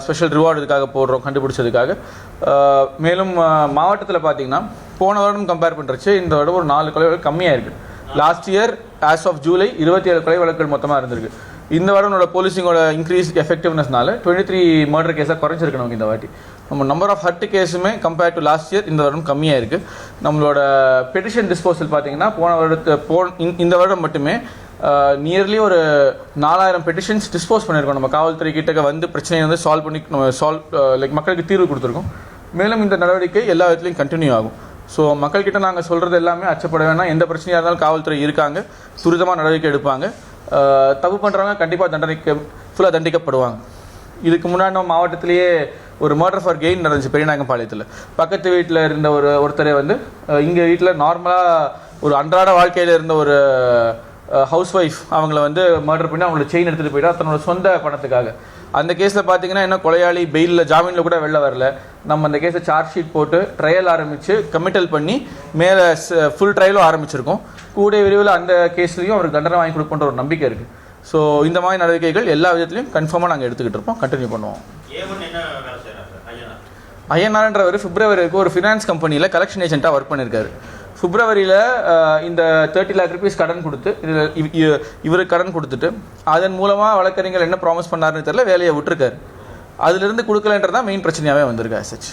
Special reward இதுக்காக போடுறோம் கண்டுபிடிச்சதுக்காக. மேலும் மாவட்டத்தில் பார்த்தீங்கன்னா போன வருடம் கம்பேர் பண்ணுறச்சு இந்த வருடம் ஒரு 4 கொலை வழக்கு கம்மியாக இருக்குது. Last year as of July 27 கொலை வழக்குகள் மொத்தமாக இருந்திருக்கு. இந்த வருடனோட போலீஸிங்கோட இன்க்ரீஸ் எஃபெக்டிவ்னஸ்னால 23 மர்டர் கேஸாக குறைஞ்சிருக்கு நமக்கு இந்த வாட்டி. நம்ம நம்பர் ஆஃப் ஹர்ட் கேஸுமே கம்பேர் டு லாஸ்ட் இயர் இந்த வருடம் கம்மியாக இருக்குது. நம்மளோட பெட்டிஷன் டிஸ்போசல் பார்த்தீங்கன்னா இந்த வருடம் மட்டுமே நியர்லி ஒரு 4000 பெட்டிஷன்ஸ் டிஸ்போஸ் பண்ணியிருக்கோம். நம்ம காவல்துறை கிட்ட வந்து பிரச்சனையை வந்து சால்வ் பண்ணி லைக் மக்களுக்கு தீர்வு கொடுத்துருக்கோம். மேலும் இந்த நடவடிக்கை எல்லா விதத்துலையும் கண்டினியூ ஆகும். ஸோ மக்கள்கிட்ட நாங்கள் சொல்கிறது எல்லாமே அச்சப்பட வேணாம். எந்த பிரச்சனையாக இருந்தாலும் காவல்துறை இருக்காங்க, துரிதமாக நடவடிக்கை எடுப்பாங்க. தப்பு பண்ணுறவங்க கண்டிப்பாக ஃபுல்லாக தண்டிக்கப்படுவாங்க. இதுக்கு முன்னாடி நம்ம மாவட்டத்திலேயே ஒரு மர்டர் ஃபார் கெயின் நடந்துச்சு பெரியநாயக்கம்பாளையத்தில். பக்கத்து வீட்டில் இருந்த ஒருத்தரை வந்து இங்கே வீட்டில் நார்மலாக ஒரு அன்றாட வாழ்க்கையில் இருந்த ஒரு ஹவுஸ் ஒய்ஃப் அவங்கள வந்து மர்டர் பண்ணி அவங்களோட செயின் எடுத்துகிட்டு போயிட்டா தன்னோட சொந்த பணத்துக்காக. அந்த கேஸில் பார்த்தீங்கன்னா இன்னும் கொலையாளி பெயிலில் ஜாமீனில் கூட வெளில வரல. நம்ம அந்த கேஸை சார்ஜ் ஷீட் போட்டு ட்ரையல் ஆரம்பித்து கமிட்டல் பண்ணி மேலே ஃபுல் ட்ரையலும் ஆரம்பிச்சிருக்கோம். கூடிய விரைவில் அந்த கேஸ்லையும் அவருக்கு தண்டனை வாங்கி கொடுப்போன்ற ஒரு நம்பிக்கை இருக்குது. ஸோ இந்த மாதிரி நடவடிக்கைகள் எல்லா விதத்துலையும் கன்ஃபார்மாக நாங்கள் எடுத்துக்கிட்டு இருப்போம், கண்டினியூ பண்ணுவோம். ஐயனார்ன்றவர் பிப்ரவரிக்கு ஒரு ஃபினான்ஸ் கம்பெனியில் கலெக்ஷன் ஏஜென்ட்டாக ஒர்க் பண்ணியிருக்காரு. பிப்ரவரியில் இந்த 30 lakh rupees கடன் கொடுத்து இவருக்கு கடன் கொடுத்துட்டு அதன் மூலமாக வழக்கறிஞர் என்ன ப்ராமிஸ் பண்ணாருன்னு தெரியல, வேலையை விட்டுருக்காரு. அதுலேருந்து கொடுக்கலன்றது தான் மெயின் பிரச்சனையாகவே வந்திருக்கு. ஆசச்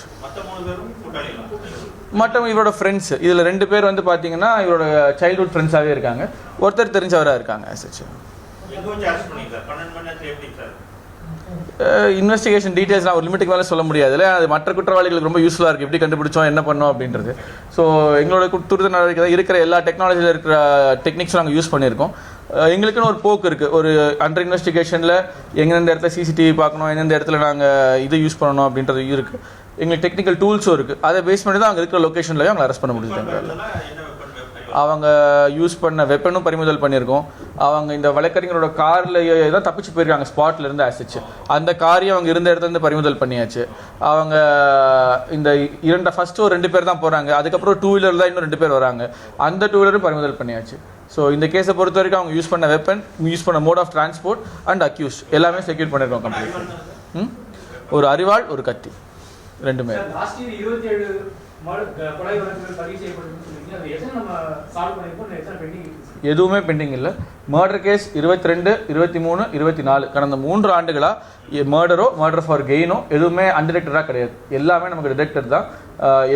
மற்றும் இவரோட ஃப்ரெண்ட்ஸ் இதில் 2 பேர் வந்து பார்த்தீங்கன்னா இவரோட சைல்ட்ஹுட் ஃப்ரெண்ட்ஸாகவே இருக்காங்க. ஒருத்தர் தெரிஞ்சவராக இருக்காங்க. ஆசச் இன்வெஸ்டிகேஷன் டீட்டெயில்ஸ் நான் ஒரு லிமிட்டுக்கு மேலே சொல்ல முடியாது. இல்லை அது மற்ற குற்றவாளிகளுக்கு ரொம்ப யூஸ்ஃபுல்லாக இருக்குது, எப்படி கண்டுபிடிச்சோம் என்ன பண்ணோம் அப்படின்றது. ஸோ எங்களோட துரித நடவடிக்கை தான் இருக்கிற எல்லா டெக்னாலஜியில் இருக்கிற டெக்னிக்ஸும் நாங்கள் யூஸ் பண்ணியிருக்கோம். எங்களுக்குன்னு ஒரு போக்கு இருக்குது. ஒரு அண்டர் இன்வெஸ்டிகேஷனில் எந்தெந்த இடத்துல சிசிடிவி பார்க்கணும், எந்தெந்த இடத்துல நாங்கள் இது யூஸ் பண்ணணும் அப்படின்றது இருக்குது. எங்களுக்கு டெக்னிக்கல் டூல்ஸும் இருக்குது. அதை பேஸ் பண்ணி தான் அங்கே இருக்கிற லொக்கேஷன்லேயும் அவங்களை அரெஸ்ட் பண்ண முடியுது. அவங்க யூஸ் பண்ண வெப்பனும் பறிமுதல் பண்ணியிருக்கோம். அவங்க இந்த வழக்கறிஞரோட கார்லேயே தான் தப்பிச்சு போயிருக்காங்க ஸ்பாட்லேருந்து. ஆசிச்சு அந்த காரையும் அவங்க இருந்த இடத்துலேருந்து பறிமுதல் பண்ணியாச்சு. அவங்க இந்த ஃபஸ்ட்டு ஒரு 2 பேர் தான் போகிறாங்க. அதுக்கப்புறம் 2 வீலர் தான் இன்னும் 2 பேர் வராங்க. அந்த 2 வீலரும் பறிமுதல் பண்ணியாச்சு. ஸோ இந்த கேஸை பொறுத்த வரைக்கும் அவங்க யூஸ் பண்ண வெப்பன், யூஸ் பண்ண mode of transport and accused எல்லாமே செக்யூர் பண்ணியிருக்கோம் கம்ப்ளீட். ஒரு அரிவாள், ஒரு கத்தி, 2மே. எதுவுமே பெண்டிங் இல்லை. மர்டர் கேஸ் 22, 23, 24 கடந்த 3 ஆண்டுகளாக மர்டர் ஃபார் கெயினோ எதுவுமே அன்டிடெக்டடாக கிடையாது. எல்லாமே நமக்கு டிடெக்டட் தான்.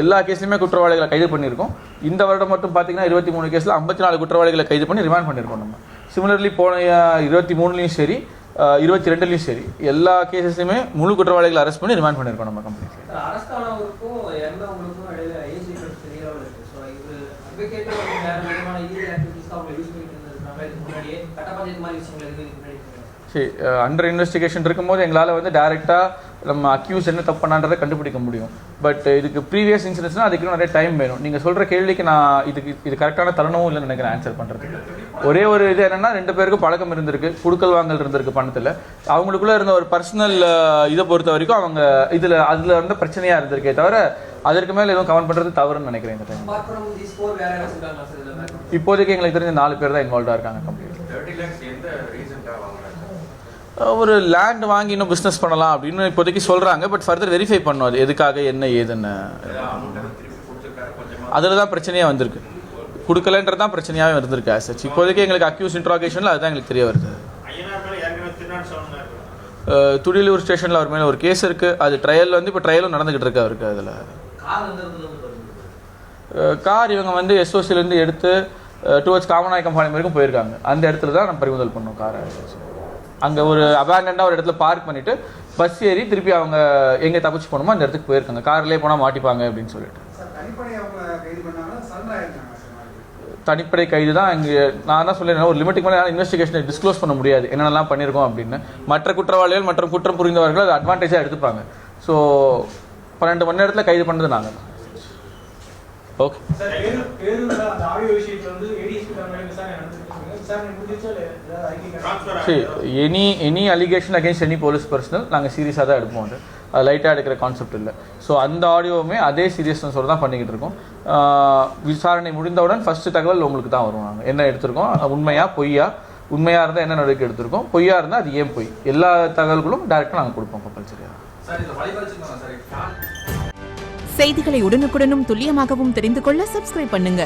எல்லா கேஸ்லையுமே குற்றவாளிகளை கைது பண்ணியிருக்கோம். இந்த வருடம் மட்டும் பார்த்தீங்கன்னா 23 கேஸில் 54 குற்றவாளிகளை கைது பண்ணி ரிமாண்ட் பண்ணியிருக்கோம். நம்ம சிமிலர்லி போன 23லையும் சரி 22லையும் சரி எல்லா கேசஸ்லையுமே முழு குற்றவாளிகளை அரெஸ்ட் பண்ணி ரிமாண்ட் பண்ணியிருக்கோம் நம்ம கம்பெனி. சரி, அண்டர் இன்வெஸ்டிகேஷன் இருக்கும்போது எங்களால் வந்து டைரெக்டாக நம்ம அக்யூஸ் என்ன தப்பு பண்ணான்றதை கண்டுபிடிக்க முடியும். பட் இதுக்கு ப்ரீவியஸ் இன்சிடென்ட்ஸ்னால் அதுக்கு நிறைய டைம் வேணும். நீங்கள் சொல்கிற கேள்விக்கு நான் இது கரெக்டான தருணமும் இல்லைன்னு நினைக்கிறேன் ஆன்சர் பண்ணுறதுக்கு. ஒரே ஒரு இது என்னென்னா 2 பேருக்கும் பழக்கம் இருந்திருக்கு, குடுக்கல் வாங்கல் இருந்திருக்கு பணத்தில். அவங்களுக்குள்ளே இருந்த ஒரு பர்சனல் இதை பொறுத்த வரைக்கும் அவங்க அதில் வந்து பிரச்சனையாக இருந்திருக்கே தவிர அதற்கு மேலே எதுவும் கமெண்ட் பண்ணுறது தவறுன்னு நினைக்கிறேன். இந்த டைம் இப்போதைக்கு எங்களுக்கு தெரிஞ்ச 4 பேர் தான் இன்வால்வ்டாக இருக்காங்க கம்ப்ளீட். ஒரு லேண்ட் வாங்கி இன்னும் பிஸ்னஸ் பண்ணலாம் அப்படின்னு இப்போதைக்கு சொல்கிறாங்க. பட் ஃபர்தர் வெரிஃபை பண்ணணும் அது எதுக்காக என்ன ஏதுன்னு. அதில் தான் பிரச்சனையாக வந்திருக்கு. கொடுக்கலன்றது தான் பிரச்சனையாகவே இருந்திருக்கு. ஆசச் இப்போதைக்கு எங்களுக்கு அக்யூஸ் இன்ட்ராகேஷனில் அதுதான் எங்களுக்கு தெரிய வருது. துடியலூர் ஸ்டேஷனில் அவர் மேலே ஒரு கேஸ் இருக்குது. அது ட்ரையல் வந்து இப்போ ட்ரையலும் நடந்துக்கிட்டு இருக்கு அவருக்கு. அதில் கார் இவங்க வந்து எஸ்ஓசிலேருந்து எடுத்து டுவர்ட்ஸ் காமநாயக்கம்பாளையம் வரைக்கும் போயிருக்காங்க. அந்த இடத்துல தான் நம்ம பறிமுதல் பண்ணோம் காரை. அங்கே ஒரு அபேண்டண்டாக ஒரு இடத்துல பார்க் பண்ணிவிட்டு பஸ் ஏறி திருப்பி அவங்க எங்கே தப்பிச்சு போகணுமோ அந்த இடத்துக்கு போயிருக்காங்க. கார்லேயே போனால் மாட்டிப்பாங்க அப்படின்னு சொல்லிட்டு. தனிப்படை கைது தான். இங்கே நான் தான் சொல்லியிருந்தேன் ஒரு லிமிட்டுக்கு மேலே இன்வெஸ்டிகேஷனை டிஸ்க்ளோஸ் பண்ண முடியாது என்னென்னலாம் பண்ணியிருக்கோம் அப்படின்னு. மற்ற குற்றவாளிகள் மற்றும் குற்றம் புரிந்தவர்கள் அது அட்வான்டேஜாக எடுத்துப்பாங்க. ஸோ 12 மணி நேரத்தில் கைது பண்ணது நாங்கள் தான். Okay, any allegation against any police personal நாங்கள் சீரியஸாக தான் எடுப்போம். அது லைட்டாக எடுக்கிற கான்செப்ட் இல்லை. ஸோ அந்த ஆடியோவுமே அதே சீரியஸ்னஸோடு தான் பண்ணிக்கிட்டு இருக்கோம். விசாரணை முடிந்தவுடன் ஃபஸ்ட்டு தகவல் உங்களுக்கு தான் வரும். நாங்கள் என்ன எடுத்திருக்கோம், உண்மையா பொய்யா, உண்மையாக இருந்தால் என்ன நடவடிக்கை எடுத்திருக்கோம், பொய்யா இருந்தால் அது ஏன் பொய், எல்லா தகவல்களும் டைரெக்டாக நாங்கள் கொடுப்போம் கம்பல்சரியாக. செய்திகளை உடனுக்குடனும் துல்லியமாகவும் தெரிந்து கொள்ள சப்ஸ்கிரைப் பண்ணுங்க.